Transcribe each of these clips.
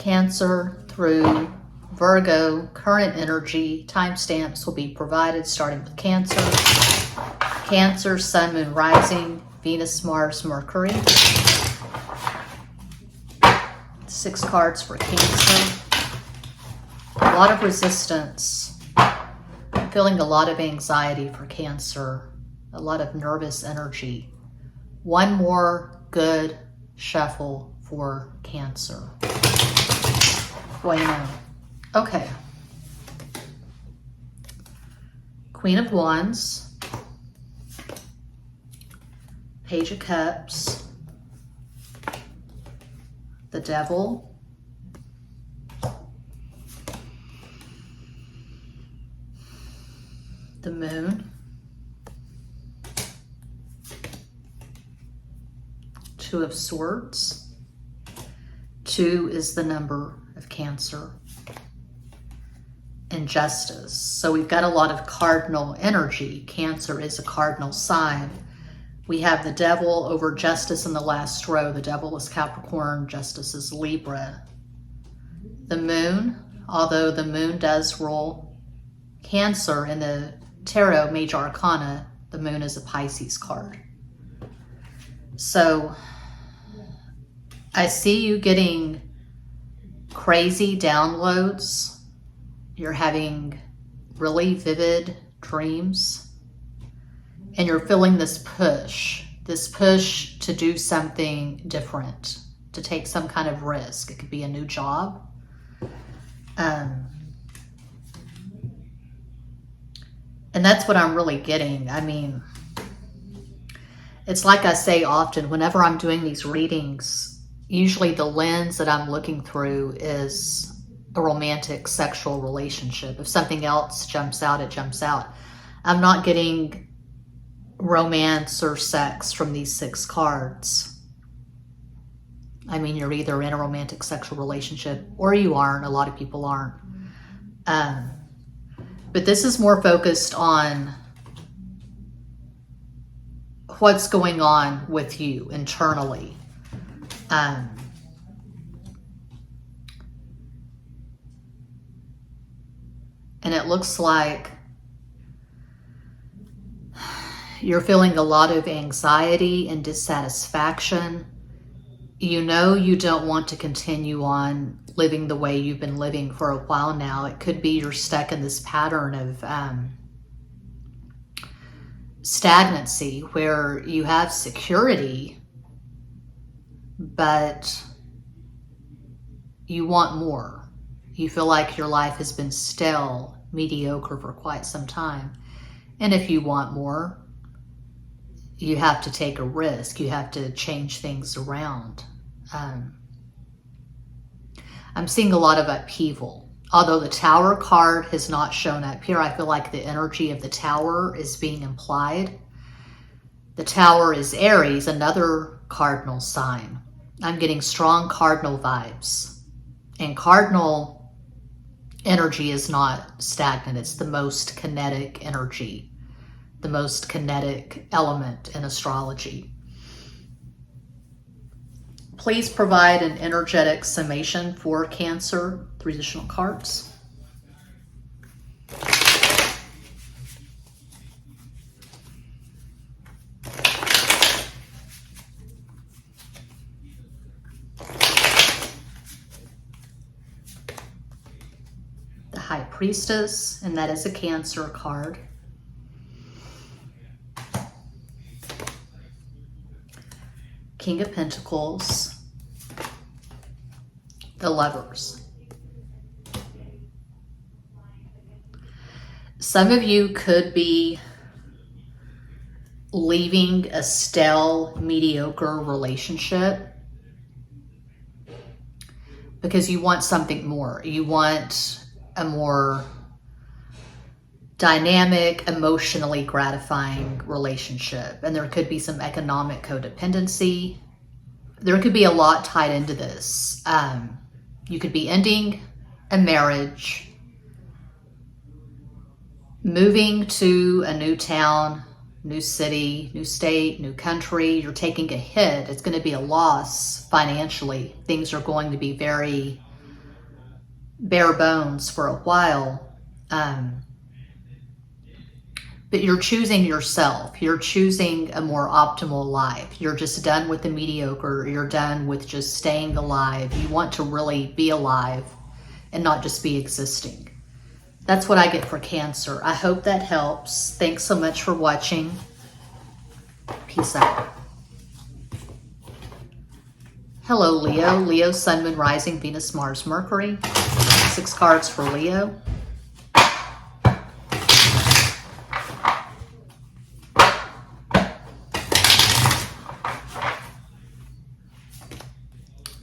Cancer through Virgo, current energy, timestamps will be provided starting with Cancer. Cancer, Sun, Moon, Rising, Venus, Mars, Mercury. 6 cards for Cancer. A lot of resistance. I'm feeling a lot of anxiety for Cancer. A lot of nervous energy. One more good shuffle for Cancer. Bueno. Okay. Queen of Wands. Page of Cups. The Devil. The Moon. Two of Swords. 2 is the number of Cancer. And Justice. So we've got a lot of cardinal energy. Cancer is a cardinal sign. We have the Devil over Justice in the last row. The Devil is Capricorn, Justice is Libra. The Moon, although the Moon does rule Cancer in the Tarot Major Arcana, the Moon is a Pisces card. So I see you getting crazy downloads. You're having really vivid dreams. And you're feeling this push to do something different, to take some kind of risk. It could be a new job. And that's what I'm really getting. I mean, it's like I say often, whenever I'm doing these readings, usually the lens that I'm looking through is a romantic sexual relationship. If something else jumps out, it jumps out. I'm not getting romance or sex from these 6 cards. I mean, you're either in a romantic sexual relationship or you aren't. A lot of people aren't. But this is more focused on what's going on with you internally. And it looks like you're feeling a lot of anxiety and dissatisfaction. You know you don't want to continue on living the way you've been living for a while now. It could be you're stuck in this pattern of stagnancy where you have security, but you want more. You feel like your life has been stale, mediocre for quite some time. And if you want more, you have to take a risk. You have to change things around. I'm seeing a lot of upheaval. Although the Tower card has not shown up here, I feel like the energy of the Tower is being implied. The Tower is Aries, another cardinal sign. I'm getting strong cardinal vibes. And cardinal energy is not stagnant. It's the most kinetic energy, the most kinetic element in astrology. Please provide an energetic summation for Cancer, 3 additional cards. The High Priestess, and that is a Cancer card. King of Pentacles. The Lovers. Some of you could be leaving a stale, mediocre relationship because you want something more. You want a more dynamic, emotionally gratifying relationship. And there could be some economic codependency. There could be a lot tied into this. You could be ending a marriage, moving to a new town, new city, new state, new country. You're taking a hit. It's going to be a loss financially. Things are going to be very bare bones for a while. But you're choosing yourself. You're choosing a more optimal life. You're just done with the mediocre. You're done with just staying alive. You want to really be alive and not just be existing. That's what I get for Cancer. I hope that helps. Thanks so much for watching. Peace out. Hello, Leo. Leo, Sun, Moon, Rising, Venus, Mars, Mercury. 6 cards for Leo.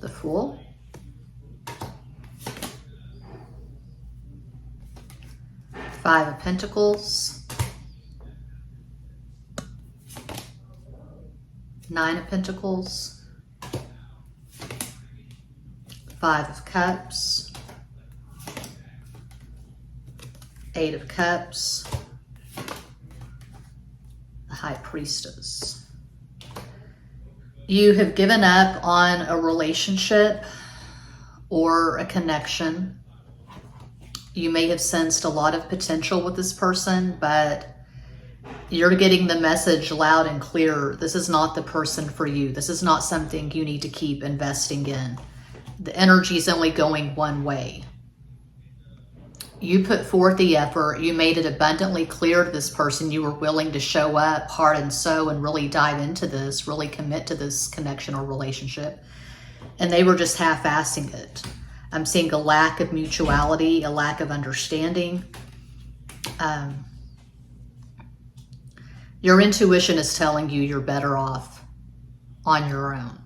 The Fool. Five of Pentacles. 9 of Pentacles. 5 of Cups. 8 of Cups. The High Priestess. You have given up on a relationship or a connection. You may have sensed a lot of potential with this person, but you're getting the message loud and clear. This is not the person for you. This is not something you need to keep investing in. The energy is only going one way. You put forth the effort. You made it abundantly clear to this person you were willing to show up heart and soul and really dive into this, really commit to this connection or relationship. And they were just half-assing it. I'm seeing a lack of mutuality, a lack of understanding. Your intuition is telling you you're better off on your own.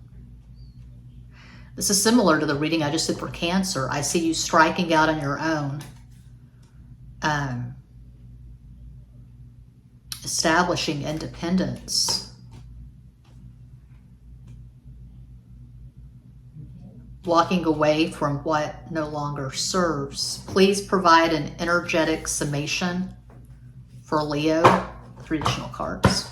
This is similar to the reading I just did for Cancer. I see you striking out on your own. Establishing independence. Walking away from what no longer serves. Please provide an energetic summation for Leo. 3 additional cards.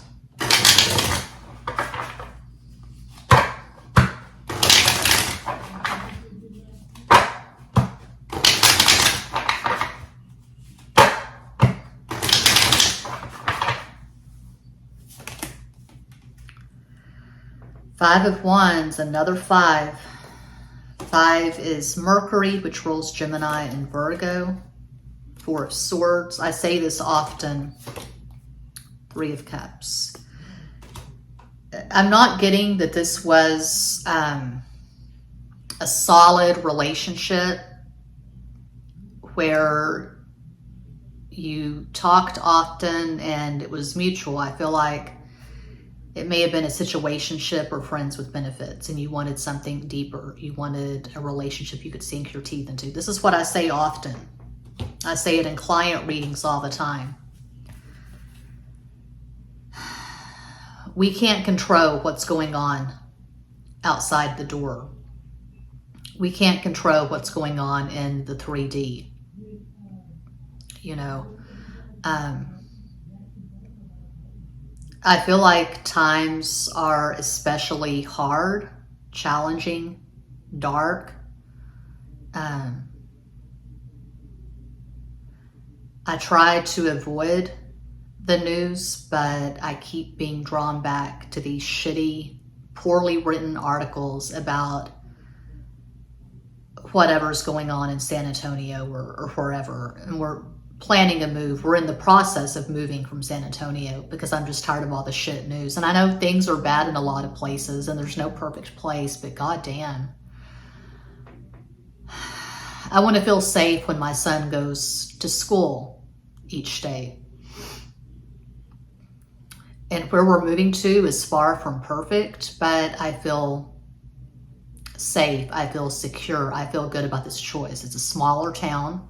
Five of Wands, another 5. 5 is Mercury, which rules Gemini and Virgo. 4 of Swords. I say this often. 3 of Cups. I'm not getting that this was a solid relationship where you talked often and it was mutual. I feel like it may have been a situationship or friends with benefits, and you wanted something deeper. You wanted a relationship you could sink your teeth into. This is what I say often. I say it in client readings all the time. We can't control what's going on outside the door. We can't control what's going on in the 3D. You know, I feel like times are especially hard, challenging, dark. I try to avoid the news, but I keep being drawn back to these shitty, poorly written articles about whatever's going on in San Antonio or wherever. And we're planning a move. We're in the process of moving from San Antonio because I'm just tired of all the shit news. And I know things are bad in a lot of places and there's no perfect place, but goddamn. I want to feel safe when my son goes to school each day. And where we're moving to is far from perfect, but I feel safe. I feel secure. I feel good about this choice. It's a smaller town.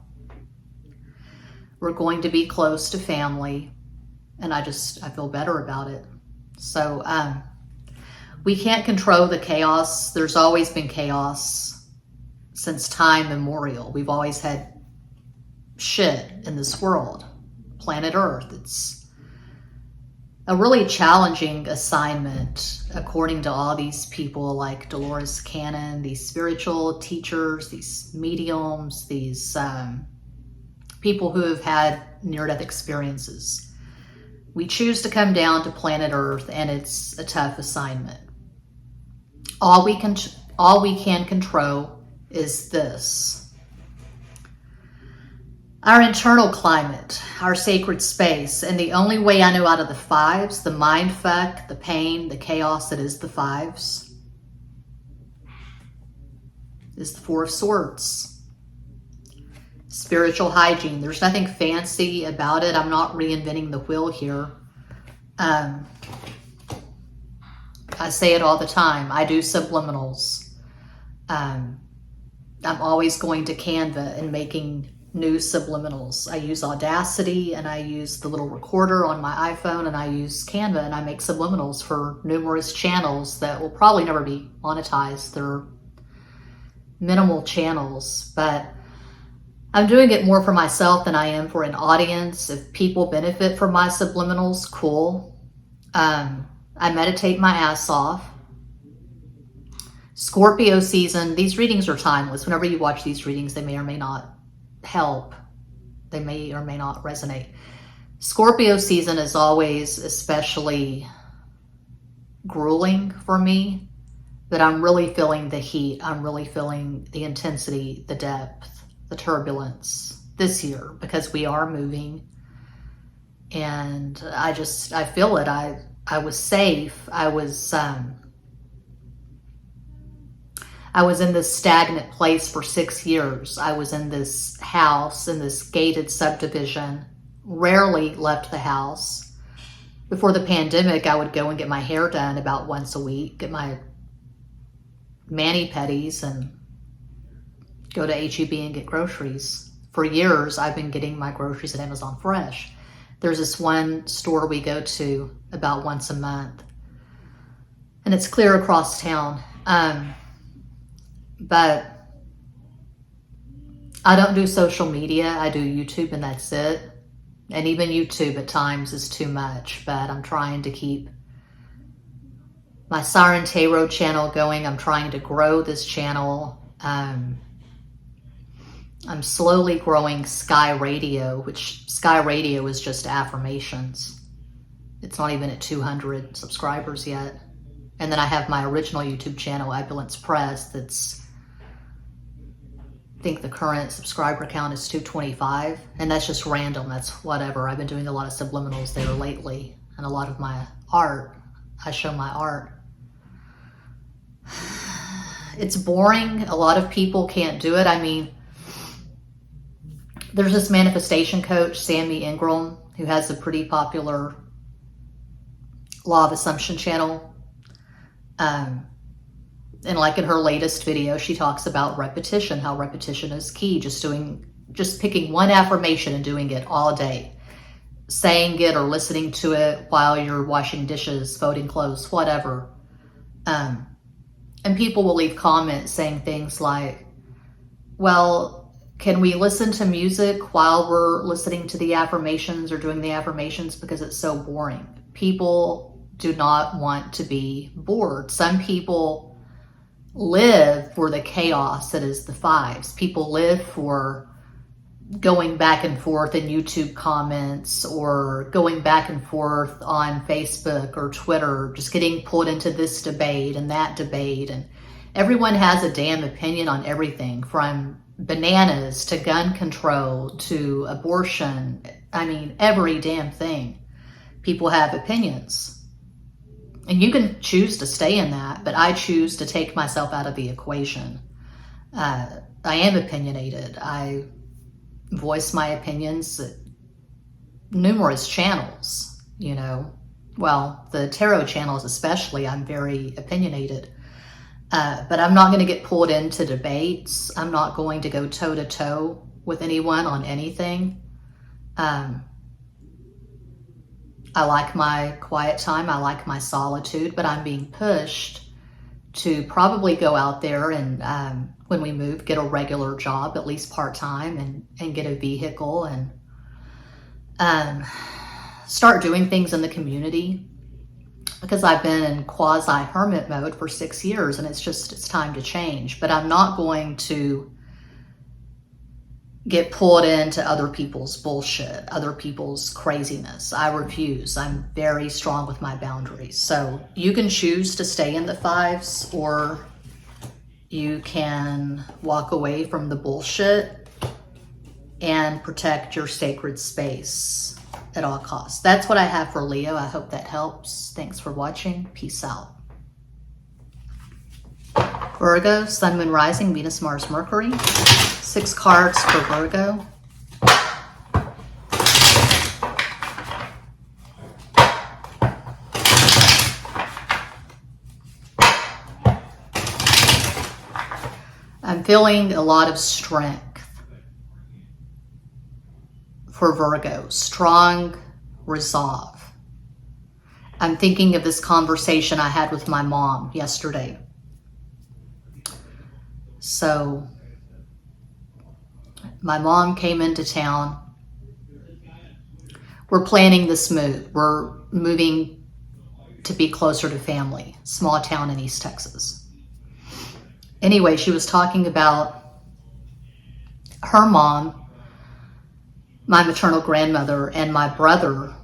We're going to be close to family, and I feel better about it. So we can't control the chaos. There's always been chaos since time immemorial. We've always had shit in this world, planet Earth. a really challenging assignment, according to all these people like Dolores Cannon, these spiritual teachers, these mediums, these people who have had near-death experiences. We choose to come down to planet Earth, and it's a tough assignment. All we can control is this. Our internal climate, our sacred space, and the only way I know out of the fives, the mind fuck, the pain, the chaos that is the fives, is the Four of Swords. Spiritual hygiene. There's nothing fancy about it. I'm not reinventing the wheel here. I say it all the time. I do subliminals. I'm always going to Canva and making new subliminals. I use Audacity, and I use the little recorder on my iPhone, and I use Canva, and I make subliminals for numerous channels that will probably never be monetized. They're minimal channels, but I'm doing it more for myself than I am for an audience. If people benefit from my subliminals, cool. I meditate my ass off. Scorpio season, these readings are timeless. Whenever you watch these readings, they may or may not help. They may or may not resonate. Scorpio season is always especially grueling for me, but I'm really feeling the heat. I'm really feeling the intensity, the depth, the turbulence this year, because we are moving, and I feel it. I was safe. I was in this stagnant place for 6 years. I was in this house, in this gated subdivision, rarely left the house. Before the pandemic, I would go and get my hair done about once a week, get my mani-pedis, and go to HEB and get groceries. For years, I've been getting my groceries at Amazon Fresh. There's this one store we go to about once a month, and it's clear across town. But I don't do social media. I do YouTube, and that's it. And even YouTube at times is too much, but I'm trying to keep my Siren Tarot channel going. I'm trying to grow this channel. I'm slowly growing Sky Radio, which Sky Radio is just affirmations. It's not even at 200 subscribers yet. And then I have my original YouTube channel, Opulence Press, that's, I think the current subscriber count is 225, and that's just random. That's whatever. I've been doing a lot of subliminals there lately, and a lot of my art. I show my art. It's boring. A lot of people can't do it. I mean, there's this manifestation coach, Sammy Ingram, who has a pretty popular Law of Assumption channel. And like in her latest video, she talks about repetition, how repetition is key. Just picking one affirmation and doing it all day. Saying it or listening to it while you're washing dishes, folding clothes, whatever. And people will leave comments saying things like, well, can we listen to music while we're listening to the affirmations or doing the affirmations, because it's so boring? People do not want to be bored. Some people live for the chaos that is the fives. People live for going back and forth in YouTube comments, or going back and forth on Facebook or Twitter, just getting pulled into this debate and that debate. And everyone has a damn opinion on everything, from bananas to gun control to abortion. I mean, every damn thing. People have opinions. And you can choose to stay in that, but I choose to take myself out of the equation. I am opinionated. I voice my opinions at numerous channels, you know. Well, the tarot channels especially, I'm very opinionated. But I'm not going to get pulled into debates. I'm not going to go toe-to-toe with anyone on anything. I like my quiet time. I like my solitude, but I'm being pushed to probably go out there and, when we move, get a regular job, at least part-time, and get a vehicle. And start doing things in the community, because I've been in quasi-hermit mode for 6 years, and it's time to change. But I'm not going to get pulled into other people's bullshit, other people's craziness. I refuse. I'm very strong with my boundaries. So you can choose to stay in the fives, or you can walk away from the bullshit and protect your sacred space at all costs. That's what I have for Leo. I hope that helps. Thanks for watching. Peace out. Virgo, Sun, Moon, Rising, Venus, Mars, Mercury. 6 cards for Virgo. I'm feeling a lot of strength for Virgo. Strong resolve. I'm thinking of this conversation I had with my mom yesterday. So my mom came into town. We're planning this move. We're moving to be closer to family. Small town in East Texas. Anyway, she was talking about her mom, my maternal grandmother, and my brother,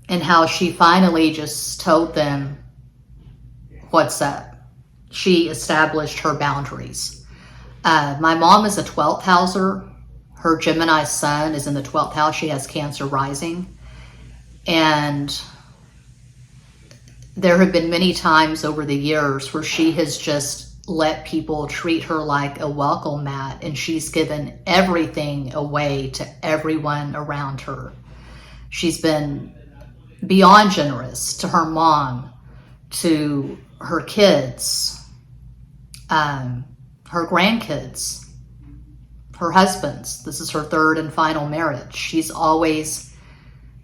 and how she finally just told them what's up. She established her boundaries. My mom is a 12th houser. Her Gemini sun is in the 12th house. She has Cancer rising. And there have been many times over the years where she has just let people treat her like a welcome mat, and she's given everything away to everyone around her. She's been beyond generous to her mom, to her kids, her grandkids, her husbands. This is her 3rd and final marriage. She's always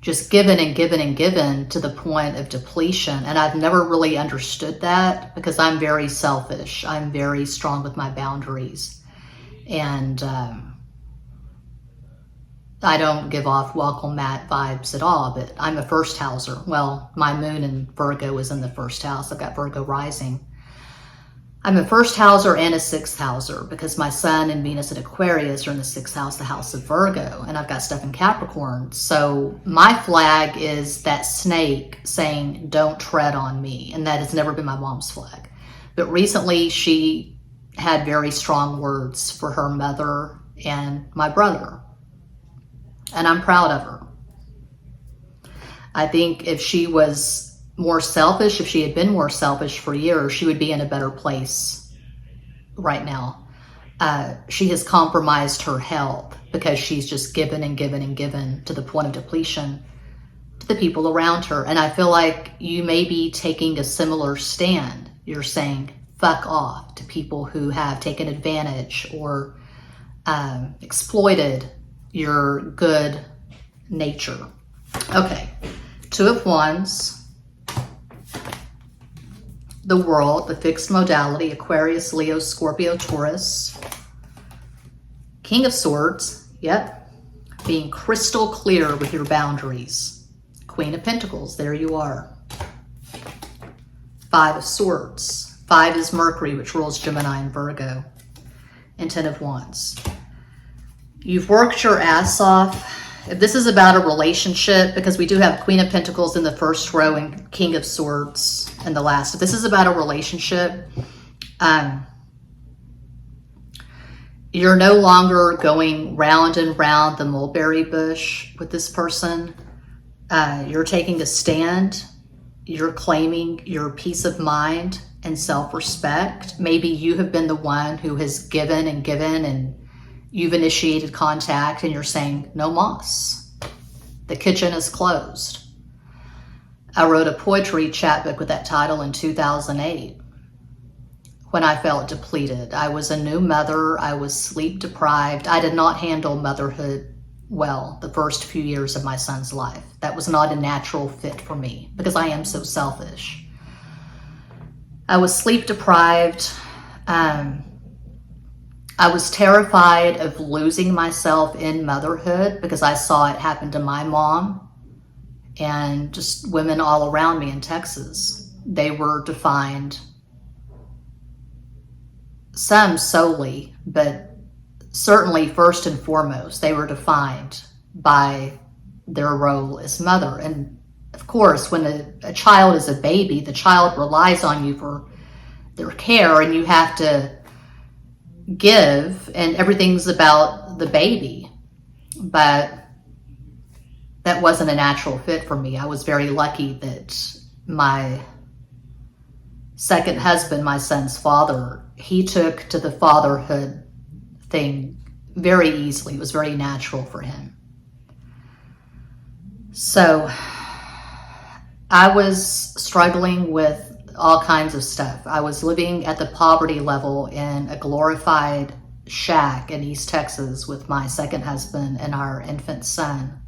just given and given and given to the point of depletion. And I've never really understood that, because I'm very selfish. I'm very strong with my boundaries. And I don't give off welcome mat vibes at all, but I'm a 1st houser. Well, my moon in Virgo is in the 1st house. I've got Virgo rising. I'm a 1st houser and a 6th houser, because my sun and Venus at Aquarius are in the 6th house, the house of Virgo, and I've got stuff in Capricorn. So my flag is that snake saying, don't tread on me. And that has never been my mom's flag. But recently she had very strong words for her mother and my brother. And I'm proud of her. I think if she was more selfish, if she had been more selfish for years, she would be in a better place right now. She has compromised her health because she's just given and given and given to the point of depletion to the people around her. And I feel like you may be taking a similar stand. You're saying fuck off to people who have taken advantage or exploited your good nature. Okay, 2 of Wands. The World, the fixed modality, Aquarius, Leo, Scorpio, Taurus. King of Swords, yep. Being crystal clear with your boundaries. Queen of Pentacles, there you are. 5 of Swords. 5 is Mercury, which rules Gemini and Virgo. And 10 of Wands. You've worked your ass off. If this is about a relationship, because we do have Queen of Pentacles in the 1st row and King of Swords in the last. If this is about a relationship, you're no longer going round and round the mulberry bush with this person. You're taking a stand. You're claiming your peace of mind and self-respect. Maybe you have been the one who has given and you've initiated contact, and you're saying, no mas. The kitchen is closed. I wrote a poetry chapbook with that title in 2008 when I felt depleted. I was a new mother. I was sleep deprived. I did not handle motherhood well the first few years of my son's life. That was not a natural fit for me because I am so selfish. I was sleep deprived. I was terrified of losing myself in motherhood because I saw it happen to my mom and just women all around me in Texas. They were defined, some solely, but certainly first and foremost, they were defined by their role as mother. And of course, when a child is a baby, the child relies on you for their care, and you have to give, and everything's about the baby. But that wasn't a natural fit for me. I was very lucky that my second husband, my son's father, he took to the fatherhood thing very easily. It was very natural for him. So I was struggling with all kinds of stuff. I was living at the poverty level in a glorified shack in East Texas with my second husband and our infant son.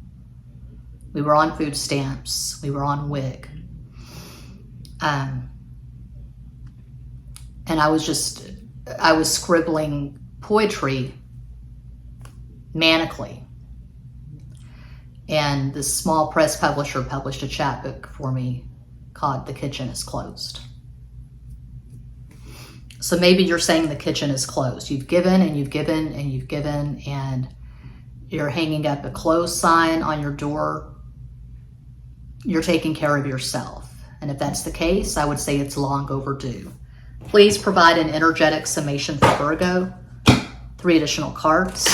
We were on food stamps. We were on WIC. And I was scribbling poetry manically. And this small press publisher published a chapbook for me called The Kitchen is Closed. So maybe you're saying the kitchen is closed. You've given and you've given and you've given, and you're hanging up a closed sign on your door. You're taking care of yourself. And if that's the case, I would say it's long overdue. Please provide an energetic summation for Virgo. 3 additional cards.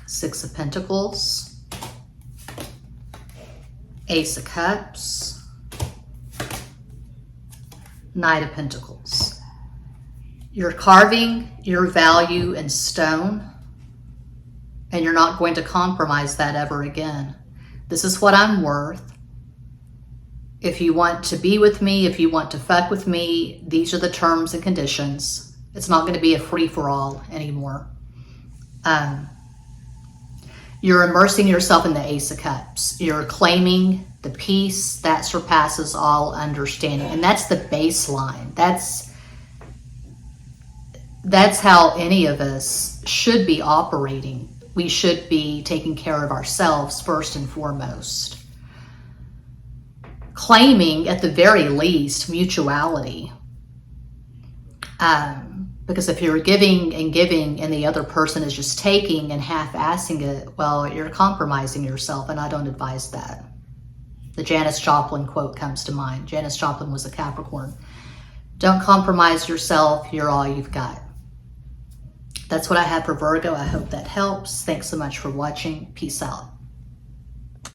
Six of Pentacles, Ace of Cups, Knight of Pentacles. You're carving your value in stone, and you're not going to compromise that ever again. This is what I'm worth. If you want to be with me, if you want to fuck with me, these are the terms and conditions. It's not going to be a free-for-all anymore. You're immersing yourself in the Ace of Cups. You're claiming the peace that surpasses all understanding. And that's the baseline. That's how any of us should be operating. We should be taking care of ourselves first and foremost. Claiming, at the very least, mutuality. Because if you're giving and giving and the other person is just taking and half-assing it, well, you're compromising yourself, and I don't advise that. The Janis Joplin quote comes to mind. Janis Joplin was a Capricorn. Don't compromise yourself. You're all you've got. That's what I have for Virgo. I hope that helps. Thanks so much for watching. Peace out.